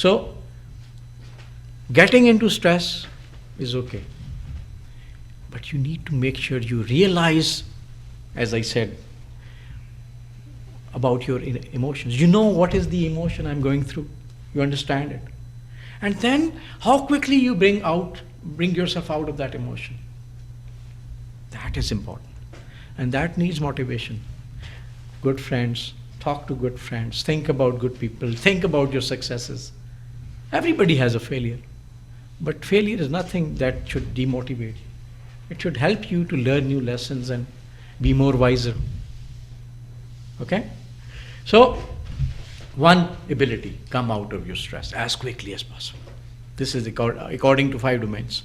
So, getting into stress is okay. But you need to make sure you realize, as I said, about your emotions. You know what is the emotion I'm going through. You understand it. And then how quickly you bring yourself out of that emotion. That is important. And that needs motivation. Good friends, talk to good friends, think about good people, think about your successes. Everybody has a failure. But failure is nothing that should demotivate you. It should help you to learn new lessons and be more wiser. Okay? So, one ability, come out of your stress as quickly as possible. This is according to 5 domains.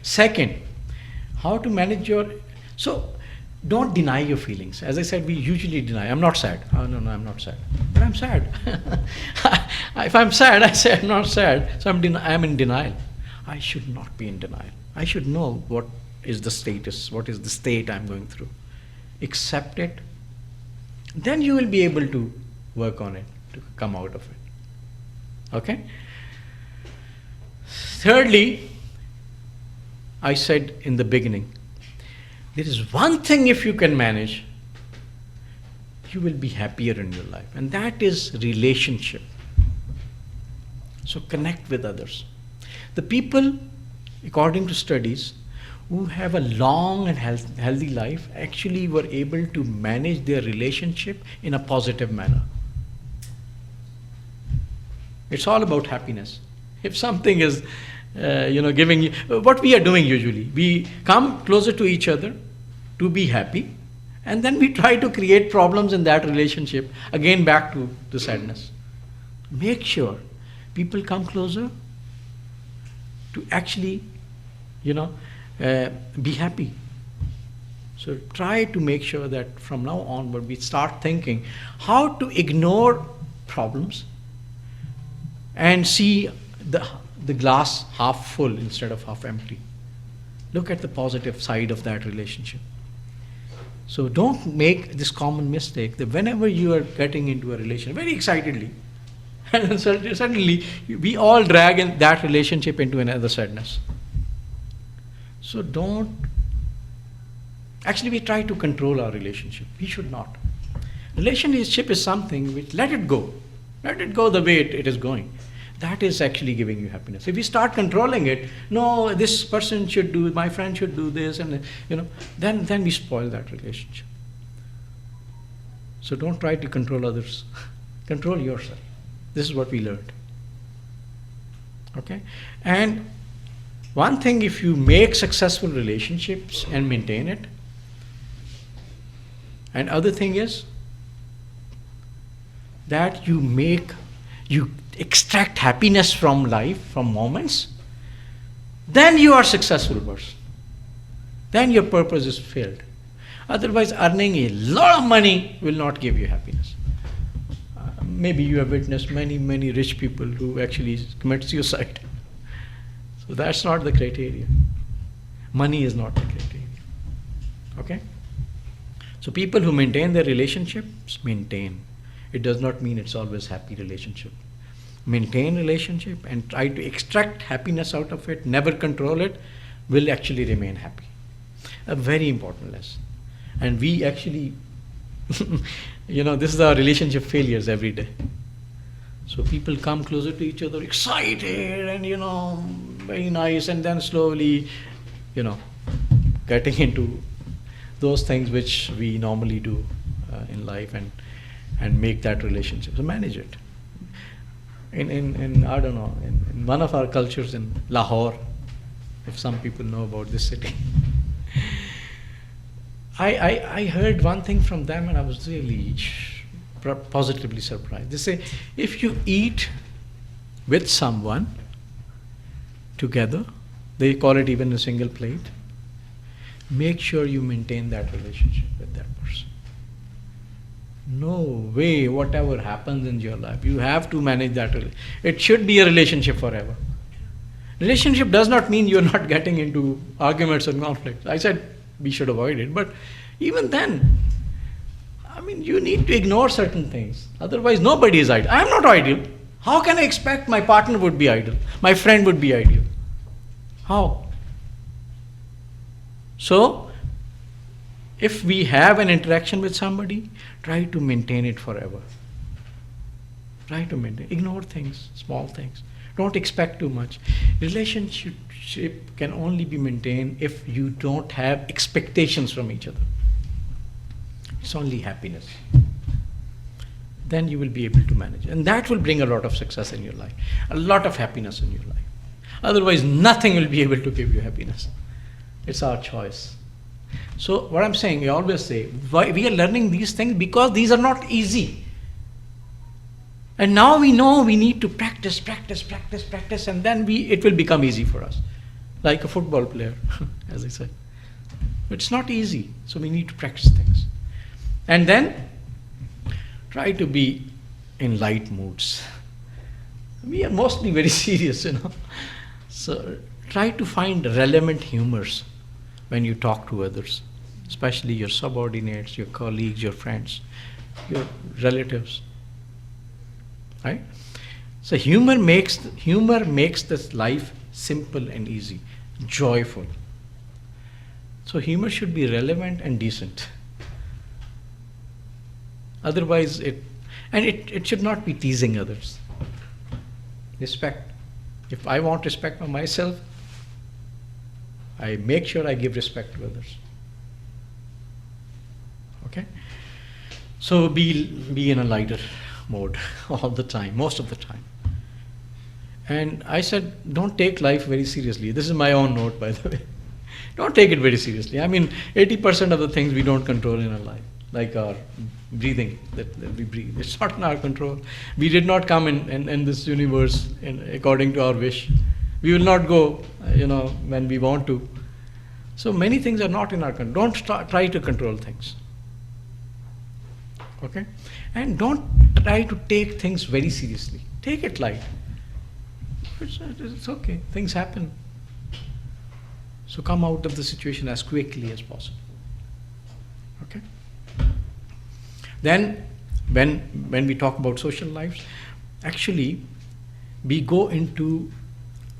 Second, how to manage so don't deny your feelings. As I said, we usually deny. I'm not sad. Oh, no, I'm not sad. But I'm sad. If I'm sad, I say I'm not sad. So I'm in denial. I should not be in denial. I should know what is the status, what is the state I'm going through. Accept it. Then you will be able to work on it, to come out of it. Okay? Thirdly, I said in the beginning, there is one thing if you can manage, you will be happier in your life. And that is relationship. So connect with others. The people, according to studies, who have a long and healthy life actually were able to manage their relationship in a positive manner. It's all about happiness. If something is, giving you, what we are doing usually, we come closer to each other to be happy, and then we try to create problems in that relationship, again back to the sadness. Make sure people come closer to actually, be happy. So try to make sure that from now onward we start thinking how to ignore problems and see the glass half full instead of half empty. Look at the positive side of that relationship. So don't make this common mistake that whenever you are getting into a relationship very excitedly, and suddenly we all drag in that relationship into another sadness. So actually we try to control our relationship. We should not. Relationship is something which, let it go the way it is going. That is actually giving you happiness. If we start controlling it, no, this person should do, my friend should do this, and then we spoil that relationship. So don't try to control others. Control yourself. This is what we learned. Okay? And one thing, if you make successful relationships and maintain it, and other thing is that you extract happiness from life, from moments, then you are a successful person. Then your purpose is filled. Otherwise, earning a lot of money will not give you happiness. Maybe you have witnessed many rich people who actually commit suicide. So that's not the criteria. Money is not the criteria. Okay? So people who maintain their relationships, maintain. It does not mean it's always happy relationship. Maintain relationship and try to extract happiness out of it, never control it, will actually remain happy. A very important lesson. And we actually, this is our relationship failures every day. So people come closer to each other, excited and, very nice, and then slowly, getting into those things which we normally do in life and make that relationship. So manage it. In I don't know, in one of our cultures in Lahore, if some people know about this city, I heard one thing from them and I was really positively surprised. They say, if you eat with someone together, they call it even a single plate, make sure you maintain that relationship with that person. No way, whatever happens in your life, you have to manage that. It should be a relationship forever. Relationship does not mean you're not getting into arguments and conflicts. I said we should avoid it, but even then, you need to ignore certain things. Otherwise, nobody is ideal. I am not ideal. How can I expect my partner would be ideal? My friend would be ideal? How? So, if we have an interaction with somebody, try to maintain it forever. Try to maintain. Ignore things, small things. Don't expect too much. Relationship can only be maintained if you don't have expectations from each other. It's only happiness. Then you will be able to manage. And that will bring a lot of success in your life, a lot of happiness in your life. Otherwise, nothing will be able to give you happiness. It's our choice. So what I'm saying, I always say, why we are learning these things because these are not easy. And now we know we need to practice, and then it will become easy for us. Like a football player, as I said. It's not easy, so we need to practice things. And then try to be in light moods. We are mostly very serious, So try to find relevant humors when you talk to others, especially your subordinates, your colleagues, your friends, your relatives. Right? So humor makes this life simple and easy, joyful. So humor should be relevant and decent. Otherwise, it should not be teasing others. Respect. If I want respect for myself, I make sure I give respect to others. Okay? So be in a lighter mode all the time, most of the time. And I said, don't take life very seriously. This is my own note, by the way. Don't take it very seriously. I mean, 80% of the things we don't control in our life, like our breathing, that we breathe. It's not in our control. We did not come in this universe according to our wish. We will not go, when we want to. So many things are not in our control. Don't try to control things. Okay? And don't try to take things very seriously. Take it light. It's okay. Things happen. So come out of the situation as quickly as possible. Okay? Then, when we talk about social lives, actually, we go into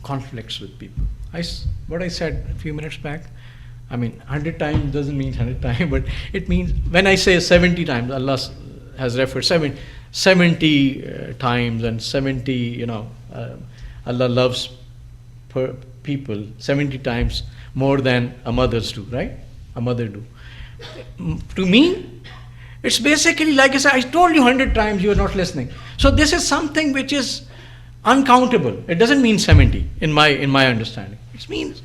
conflicts with people. What I said a few minutes back, 100 times doesn't mean 100 times, but it means, when I say 70 times, Allah has referred 70 times and 70, Allah loves people 70 times more than a mother's do, right? A mother do. To me, it's basically like I said, I told you 100 times, you are not listening. So this is something which is uncountable. It doesn't mean 70 in my understanding. It means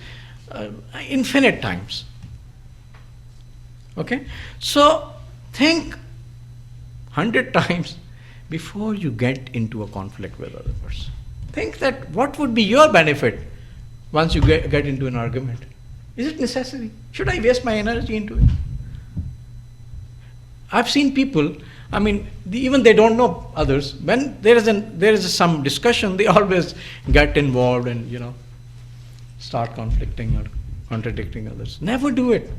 infinite times. Okay? So think 100 times before you get into a conflict with other person. Think that what would be your benefit once you get into an argument. Is it necessary? Should I waste my energy into it? I've seen people, even they don't know others. When there is some discussion, they always get involved and, start conflicting or contradicting others. Never do it.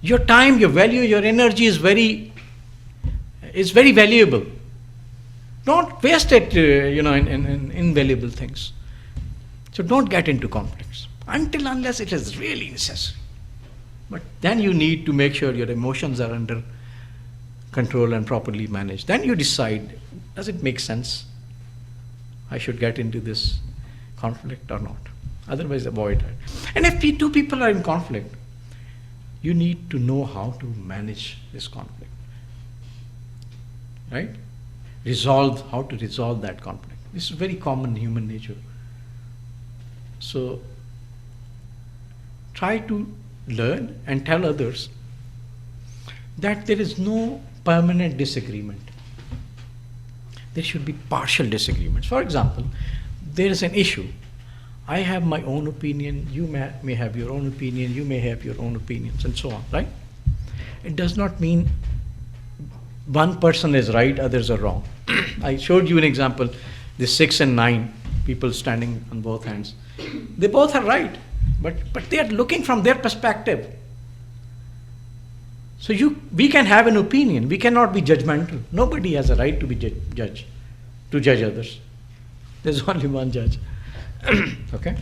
Your time, your value, your energy is very valuable. Don't waste it, in invaluable things. So don't get into conflicts unless it is really necessary. But then you need to make sure your emotions are under control and properly managed. Then you decide, does it make sense? I should get into this conflict or not. Otherwise, avoid it. And if two people are in conflict, you need to know how to manage this conflict. Right? How to resolve that conflict. This is very common human nature. So, try to learn and tell others that there is no permanent disagreement. There should be partial disagreements. For example, there is an issue. I have my own opinion, you may have your own opinion, you may have your own opinions, and so on, right? It does not mean one person is right, others are wrong. I showed you an example, the 6 and 9 people standing on both hands. They both are right, but they are looking from their perspective. So we can have an opinion, we cannot be judgmental. Nobody has a right to be judge others. There's only one judge. Okay?